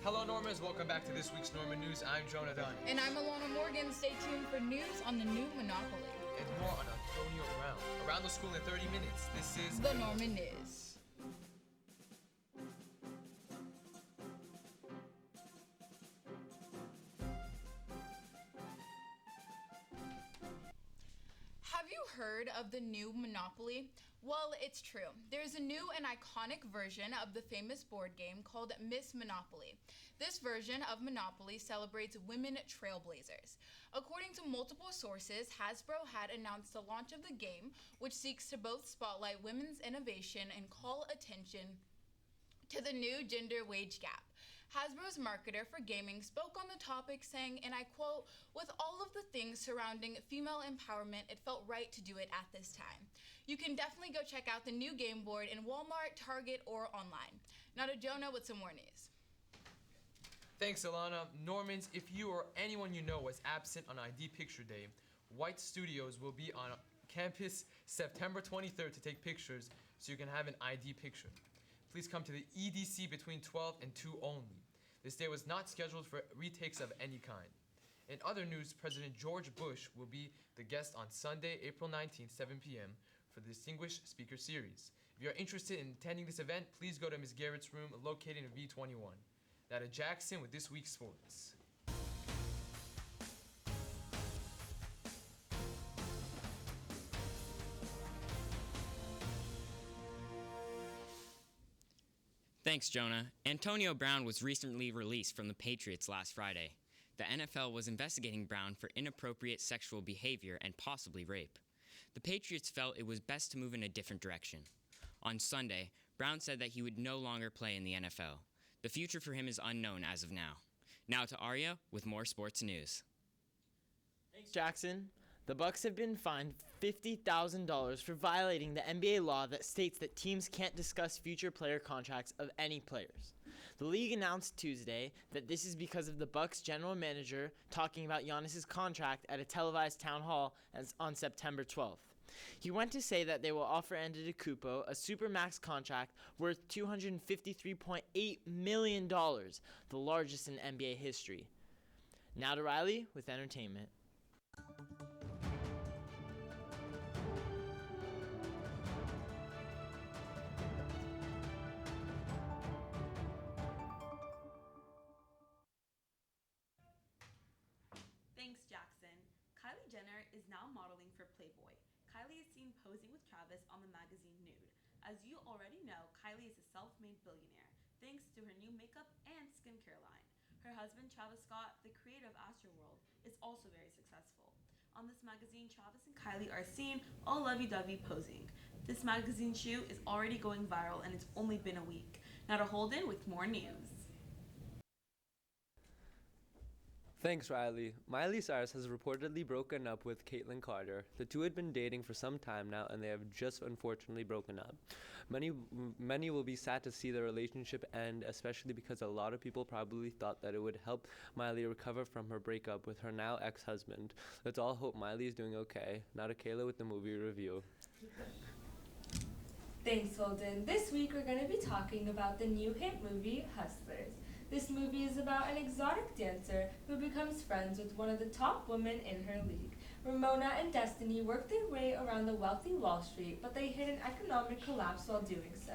Hello, Normans. Welcome back to this week's Norman News. I'm Jonah. And I'm Alana Morgan. Stay tuned for news on the new Monopoly. And more on Antonio Brown. Around the school in 30 minutes. This is the Norman News. Have you heard of the new Monopoly? Well, it's true. There's a new and iconic version of the famous board game called Miss Monopoly. This version of Monopoly celebrates women trailblazers. According to multiple sources, Hasbro had announced the launch of the game, which seeks to both spotlight women's innovation and call attention to the new gender wage gap. Hasbro's marketer for gaming spoke on the topic, saying, and I quote, "With all of the things surrounding female empowerment, it felt right to do it at this time." You can definitely go check out the new game board in Walmart, Target, or online. Now to Jonah with some more news. Thanks, Alana. Normans, if you or anyone you know was absent on ID Picture Day, White Studios will be on campus September 23rd to take pictures so you can have an ID picture. Please come to the EDC between 12 and 2 only. This day was not scheduled for retakes of any kind. In other news, President George Bush will be the guest on Sunday, April 19th, 7 p.m. for the Distinguished Speaker Series. If you are interested in attending this event, please go to Ms. Garrett's room located in V21. Now to Jackson with this week's sports. Thanks, Jonah. Antonio Brown was recently released from the Patriots last Friday. The NFL was investigating Brown for inappropriate sexual behavior and possibly rape. The Patriots felt it was best to move in a different direction. On Sunday, Brown said that he would no longer play in the NFL. The future for him is unknown as of now. Now to Aria with more sports news. Thanks, Jackson. The Bucks have been fined $50,000 for violating the NBA law that states that teams can't discuss future player contracts of any players. The league announced Tuesday that this is because of the Bucks general manager talking about Giannis's contract at a televised town hall on September 12th. He went to say that they will offer Antetokounmpo a supermax contract worth $253.8 million, the largest in NBA history. Now to Riley with entertainment. Thanks, Jackson. Kylie Jenner is now modeling for Playboy. Kylie is seen posing with Travis on the magazine Nude. As you already know, Kylie is a self-made billionaire, thanks to her new makeup and skincare line. Her husband, Travis Scott, the creator of Astroworld, is also very successful. On this magazine, Travis and Kylie are seen all lovey-dovey posing. This magazine shoot is already going viral and it's only been a week. Now to Holden with more news. Thanks, Riley. Miley Cyrus has reportedly broken up with Caitlyn Carter. The two had been dating for some time now, and they have just unfortunately broken up. Many will be sad to see their relationship end, especially because a lot of people probably thought that it would help Miley recover from her breakup with her now ex-husband. Let's all hope Miley is doing okay. Now to Kayla with the movie review. Thanks, Holden. This week we're going to be talking about the new hit movie, Hustlers. This movie is about an exotic dancer who becomes friends with one of the top women in her league. Ramona and Destiny work their way around the wealthy Wall Street, but they hit an economic collapse while doing so.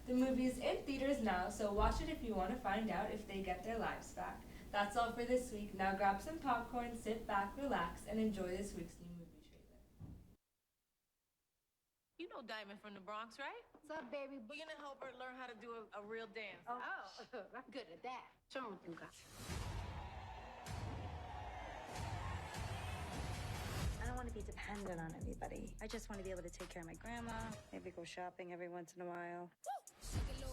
The movie is in theaters now, so watch it if you want to find out if they get their lives back. That's all for this week. Now grab some popcorn, sit back, relax, and enjoy this week's new movie trailer. You know Diamond from the Bronx, right? What's up, baby? We're gonna help her learn how to do a real dance. Oh, I'm good at that. Show me what you got. I don't want to be dependent on anybody. I just want to be able to take care of my grandma, maybe go shopping every once in a while.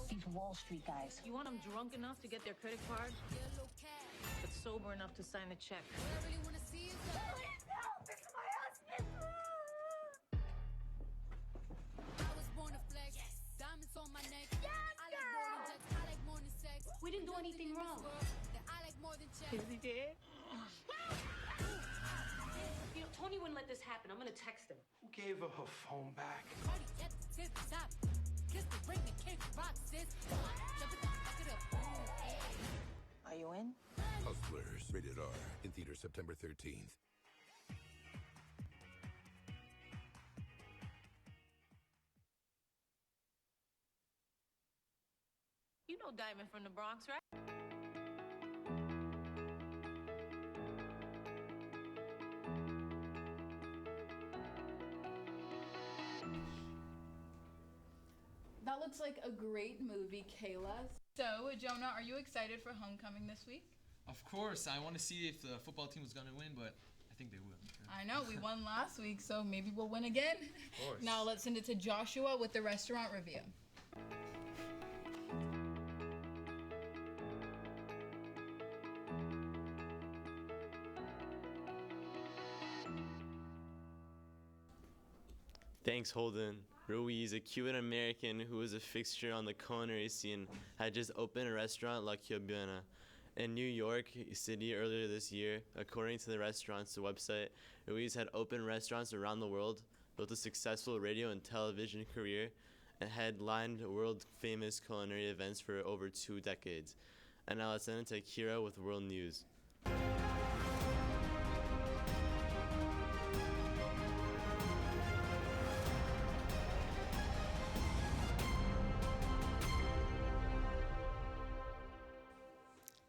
These Wall Street guys. You want them drunk enough to get their credit card, but sober enough to sign a check. Please help! It's my husband! Diamonds on my neck. Yes, girl! I like more than sex. We didn't do anything wrong. I like more than checks. Is he dead? You know, Tony wouldn't let this happen. I'm gonna text him. Who gave her her phone back? Party at the tip top. Kiss the ring and kick rock, sis. Jump it up, back it up. Ooh, hey. I Are you in? Hustlers, rated R, in theaters September 13th. You know Diamond from the Bronx, right? That looks like a great movie, Kayla. So, Jonah, are you excited for homecoming this week? Of course, I want to see if the football team was going to win, but I think they will. I know, we won last week, so maybe we'll win again. Of course. Now let's send it to Joshua with the restaurant review. Thanks, Holden. Ruiz, a Cuban American who was a fixture on the culinary scene, had just opened a restaurant, La Cubiana, in New York City earlier this year. According to the restaurant's website, Ruiz had opened restaurants around the world, built a successful radio and television career, and headlined world-famous culinary events for over 2 decades. And now let's send it to Kira with World News.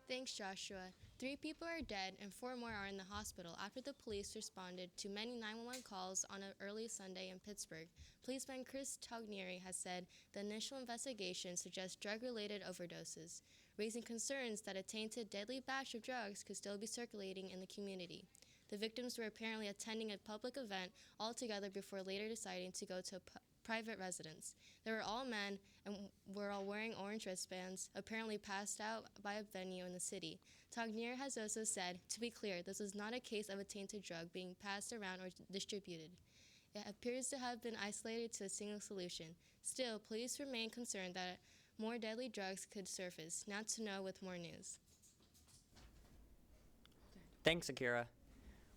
Thanks, Joshua. 3 people are dead and 4 more are in the hospital after the police responded to many 911 calls on an early Sunday in Pittsburgh. Policeman Chris Tognieri has said the initial investigation suggests drug-related overdoses, raising concerns that a tainted, deadly batch of drugs could still be circulating in the community. The victims were apparently attending a public event altogether before later deciding to go to a private residence. They were all men and were all wearing orange wristbands, apparently passed out by a venue in the city. Tognier has also said, to be clear, this was not a case of a tainted drug being passed around or distributed. It appears to have been isolated to a single solution. Still, police remain concerned that more deadly drugs could surface. Now to know with more news. Thanks, Akira.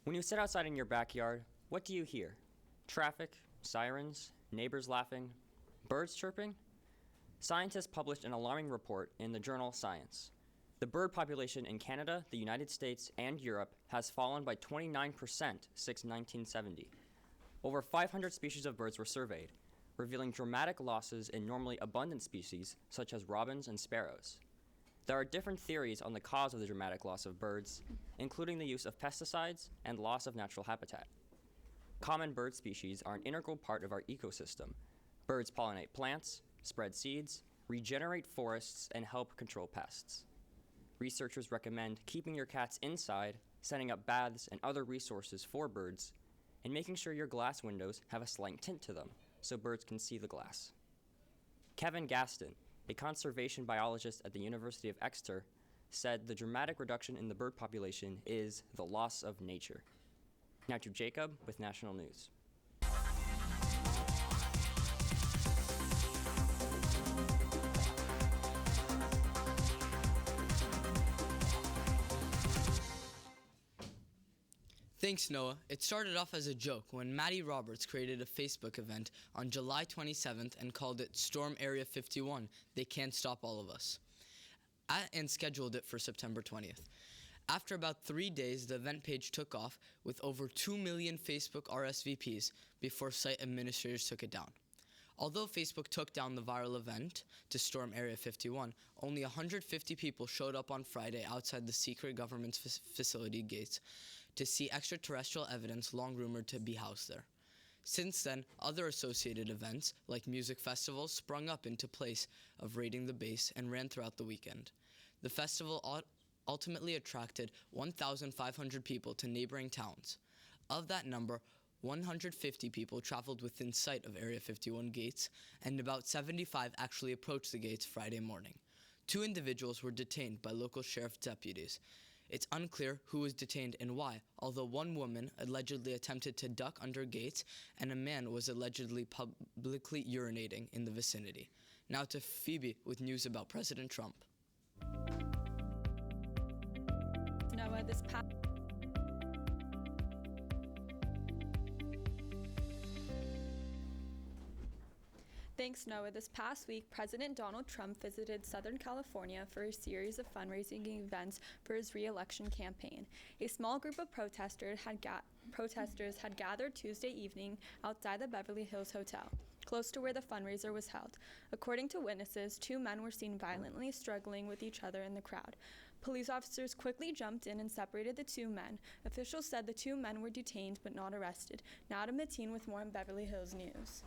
When you sit outside in your backyard, what do you hear? Traffic, sirens, neighbors laughing, birds chirping? Scientists published an alarming report in the journal Science. The bird population in Canada, the United States, and Europe has fallen by 29% since 1970. Over 500 species of birds were surveyed, revealing dramatic losses in normally abundant species such as robins and sparrows. There are different theories on the cause of the dramatic loss of birds, including the use of pesticides and loss of natural habitat. Common bird species are an integral part of our ecosystem. Birds pollinate plants, spread seeds, regenerate forests, and help control pests. Researchers recommend keeping your cats inside, setting up baths and other resources for birds, and making sure your glass windows have a slight tint to them so birds can see the glass. Kevin Gaston, a conservation biologist at the University of Exeter, said the dramatic reduction in the bird population is the loss of nature. Now to Jacob with National News. Thanks, Noah. It started off as a joke when Maddie Roberts created a Facebook event on July 27th and called it Storm Area 51, They Can't Stop All of Us, and scheduled it for September 20th. After about 3 days, the event page took off with over 2 million Facebook RSVPs before site administrators took it down. Although Facebook took down the viral event to storm Area 51, only 150 people showed up on Friday outside the secret government's facility gates to see extraterrestrial evidence long rumored to be housed there. Since then, other associated events, like music festivals, sprung up into place of raiding the base and ran throughout the weekend. The festival ultimately attracted 1,500 people to neighboring towns. Of that number, 150 people traveled within sight of Area 51 gates, and about 75 actually approached the gates Friday morning. 2 individuals were detained by local sheriff deputies. It's unclear who was detained and why, although one woman allegedly attempted to duck under gates and a man was allegedly publicly urinating in the vicinity. Now to Phoebe with news about President Trump. Noah, this past Thanks, Noah. This past week, President Donald Trump visited Southern California for a series of fundraising events for his re-election campaign. A small group of protesters had gathered Tuesday evening outside the Beverly Hills Hotel, close to where the fundraiser was held. According to witnesses, 2 men were seen violently struggling with each other in the crowd. Police officers quickly jumped in and separated the 2 men. Officials said the 2 men were detained but not arrested. Now to Mateen with more on Beverly Hills News.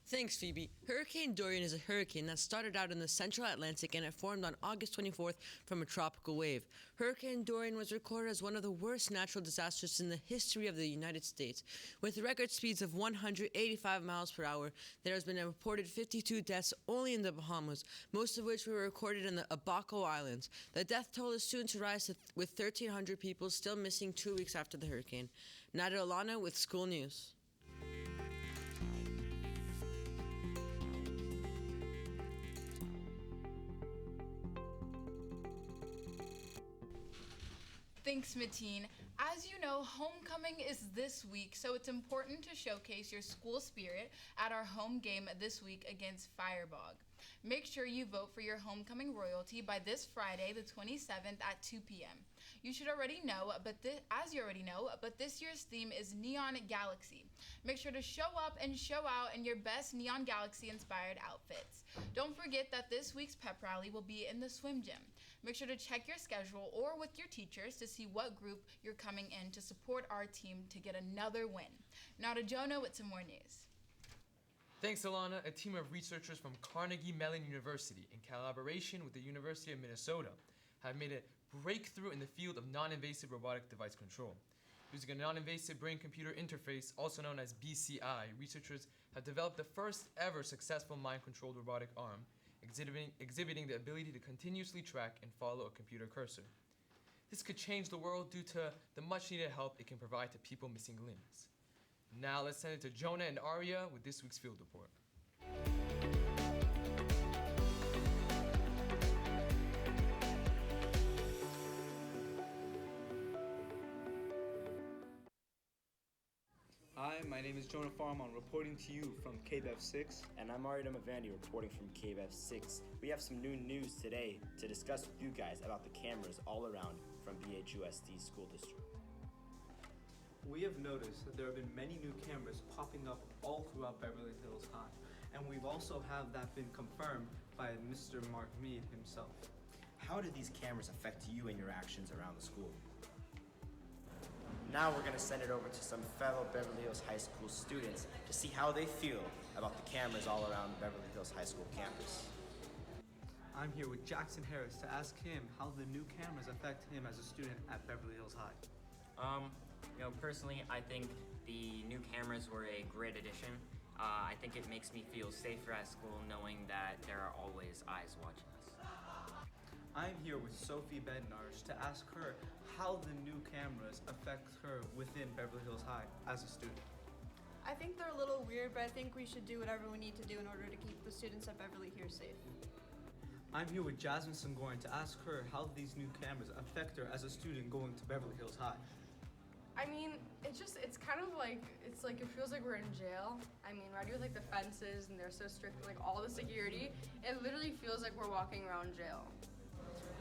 Thanks, Phoebe. Hurricane Dorian is a hurricane that started out in the central Atlantic and it formed on August 24th from a tropical wave. Hurricane Dorian was recorded as one of the worst natural disasters in the history of the United States. With record speeds of 185 miles per hour, there has been a reported 52 deaths only in the Bahamas, most of which were recorded in the Abaco Islands. The death toll is soon to rise with 1,300 people still missing 2 weeks after the hurricane. Now to Alana with school news. Thanks, Mateen. As you know, homecoming is this week, so it's important to showcase your school spirit at our home game this week against Firebog. Make sure you vote for your homecoming royalty by this Friday, the 27th at 2 p.m. You should already know, but this year's theme is Neon Galaxy. Make sure to show up and show out in your best Neon Galaxy-inspired outfits. Don't forget that this week's pep rally will be in the swim gym. Make sure to check your schedule or with your teachers to see what group you're coming in to support our team to get another win. Now to Jonah with some more news. Thanks, Alana. A team of researchers from Carnegie Mellon University, in collaboration with the University of Minnesota, have made a breakthrough in the field of non-invasive robotic device control. Using a non-invasive brain-computer interface, also known as BCI, researchers have developed the first ever successful mind-controlled robotic arm, exhibiting the ability to continuously track and follow a computer cursor. This could change the world due to the much-needed help it can provide to people missing limbs. Now let's send it to Jonah and Aria with this week's field report. Hi, my name is Jonah Farman, reporting to you from KBEV 6. And I'm Aria Damavandi, reporting from KBEV 6. We have some new news today to discuss with you guys about the cameras all around from BHUSD School District. We have noticed that there have been many new cameras popping up all throughout Beverly Hills High, and we've also have that been confirmed by Mr. Mark Mead himself. How do these cameras affect you and your actions around the school? Now we're going to send it over to some fellow Beverly Hills High School students to see how they feel about the cameras all around Beverly Hills High School campus. I'm here with Jackson Harris to ask him how the new cameras affect him as a student at Beverly Hills High. Personally, I think the new cameras were a great addition. I think it makes me feel safer at school knowing that there are always eyes watching us. I'm here with Sophie Bednarz to ask her how the new cameras affect her within Beverly Hills High as a student. I think they're a little weird, but I think we should do whatever we need to do in order to keep the students at Beverly here safe. I'm here with Jasmine Sangorin to ask her how these new cameras affect her as a student going to Beverly Hills High. I mean, it's kind of like, it feels like we're in jail. I mean, right here with like the fences and they're so strict with like all the security, it literally feels like we're walking around jail.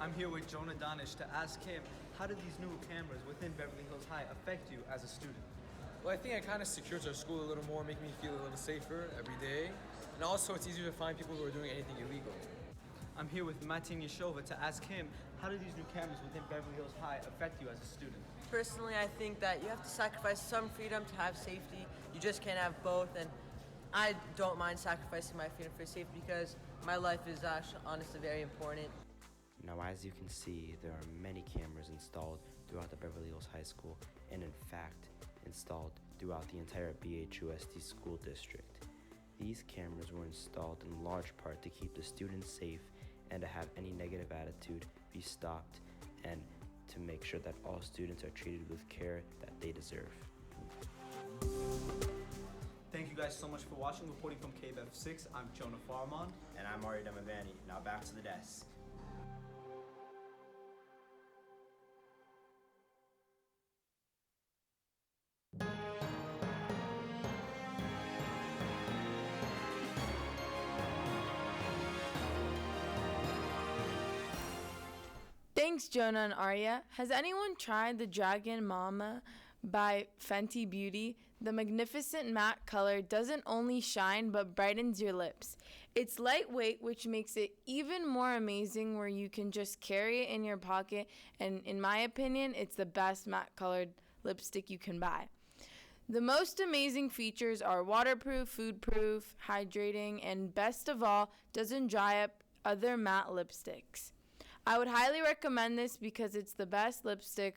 I'm here with Jonah Danesh to ask him, how do these new cameras within Beverly Hills High affect you as a student? Well, I think it kind of secures our school a little more, making me feel a little safer every day. And also, it's easier to find people who are doing anything illegal. I'm here with Mateen Yeshova to ask him, how do these new cameras within Beverly Hills High affect you as a student? Personally, I think that you have to sacrifice some freedom to have safety. You just can't have both, and I don't mind sacrificing my freedom for safety because my life is honestly very important. Now, as you can see, there are many cameras installed throughout the Beverly Hills High School, and in fact, installed throughout the entire BHUSD school district. These cameras were installed in large part to keep the students safe and to have any negative attitude be stopped and to make sure that all students are treated with care that they deserve. Thank you guys so much for watching. Reporting from KBEV 6, I'm Jonah Farman. And I'm Aria Damavandi. Now back to the desk. Thanks, Jonah and Aria. Has anyone tried the Dragon Mama by Fenty Beauty? The magnificent matte color doesn't only shine but brightens your lips. It's lightweight, which makes it even more amazing where you can just carry it in your pocket, and in my opinion, it's the best matte colored lipstick you can buy. The most amazing features are waterproof, food-proof, hydrating, and best of all, doesn't dry up other matte lipsticks. I would highly recommend this because it's the best lipstick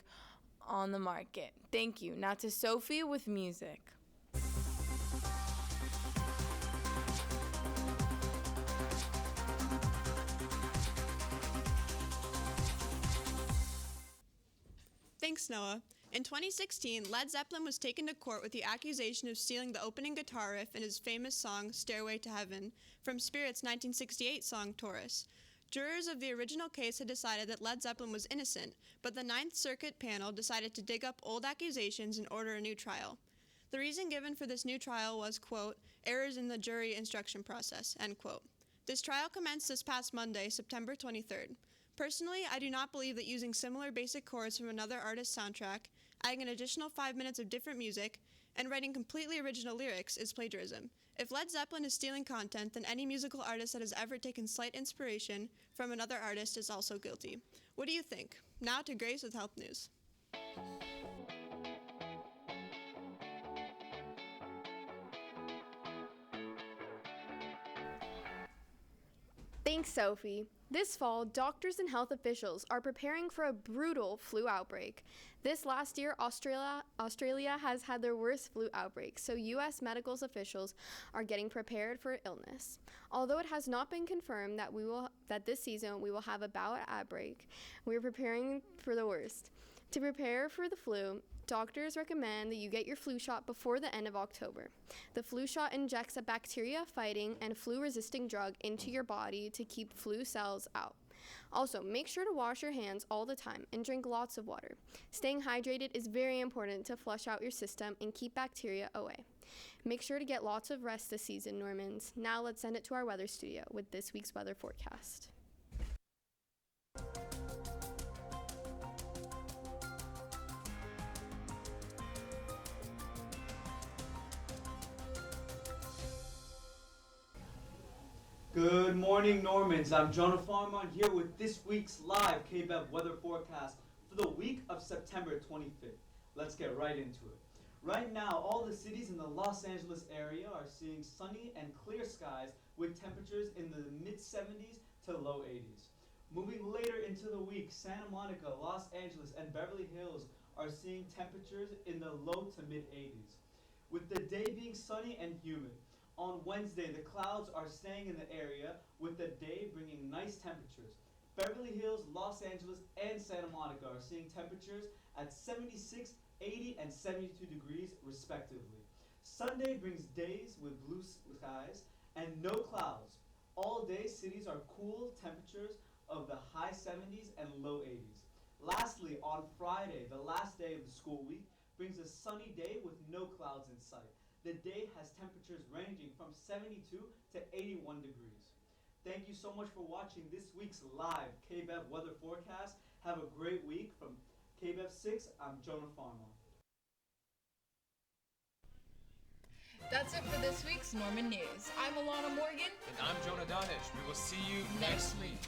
on the market. Thank you. Now to Sophie with music. Thanks, Noah. In 2016, Led Zeppelin was taken to court with the accusation of stealing the opening guitar riff in his famous song Stairway to Heaven from Spirit's 1968 song Taurus. Jurors of the original case had decided that Led Zeppelin was innocent, but the Ninth Circuit panel decided to dig up old accusations and order a new trial. The reason given for this new trial was, quote, errors in the jury instruction process, end quote. This trial commenced this past Monday, September 23rd. Personally, I do not believe that using similar basic chords from another artist's soundtrack, adding an additional 5 minutes of different music, and writing completely original lyrics is plagiarism. If Led Zeppelin is stealing content, then any musical artist that has ever taken slight inspiration from another artist is also guilty. What do you think? Now to Grace with Health News. Thanks, Sophie. This fall, doctors and health officials are preparing for a brutal flu outbreak. This last year, Australia has had their worst flu outbreak, so U.S. medical officials are getting prepared for illness. Although it has not been confirmed that this season we will have a bout outbreak, we are preparing for the worst. To prepare for the flu, doctors recommend that you get your flu shot before the end of October. The flu shot injects a bacteria-fighting and flu-resisting drug into your body to keep flu cells out. Also, make sure to wash your hands all the time and drink lots of water. Staying hydrated is very important to flush out your system and keep bacteria away. Make sure to get lots of rest this season, Normans. Now let's send it to our weather studio with this week's weather forecast. Good morning, Normans. I'm Jonah here with this week's live KBEV weather forecast for the week of September 25th. Let's get right into it. Right now, all the cities in the Los Angeles area are seeing sunny and clear skies with temperatures in the mid-70s to low 80s. Moving later into the week, Santa Monica, Los Angeles, and Beverly Hills are seeing temperatures in the low to mid-80s, with the day being sunny and humid. On Wednesday, the clouds are staying in the area, with the day bringing nice temperatures. Beverly Hills, Los Angeles, and Santa Monica are seeing temperatures at 76, 80, and 72 degrees, respectively. Sunday brings days with blue skies and no clouds. All day, cities are cool temperatures of the high 70s and low 80s. Lastly, on Friday, the last day of the school week, brings a sunny day with no clouds in sight. The day has temperatures ranging from 72 to 81 degrees. Thank you so much for watching this week's live KBEV weather forecast. Have a great week. From KBEV 6, I'm Jonah Farmer. That's it for this week's Norman News. I'm Alana Morgan. And I'm Jonah Danesh. We will see you next week.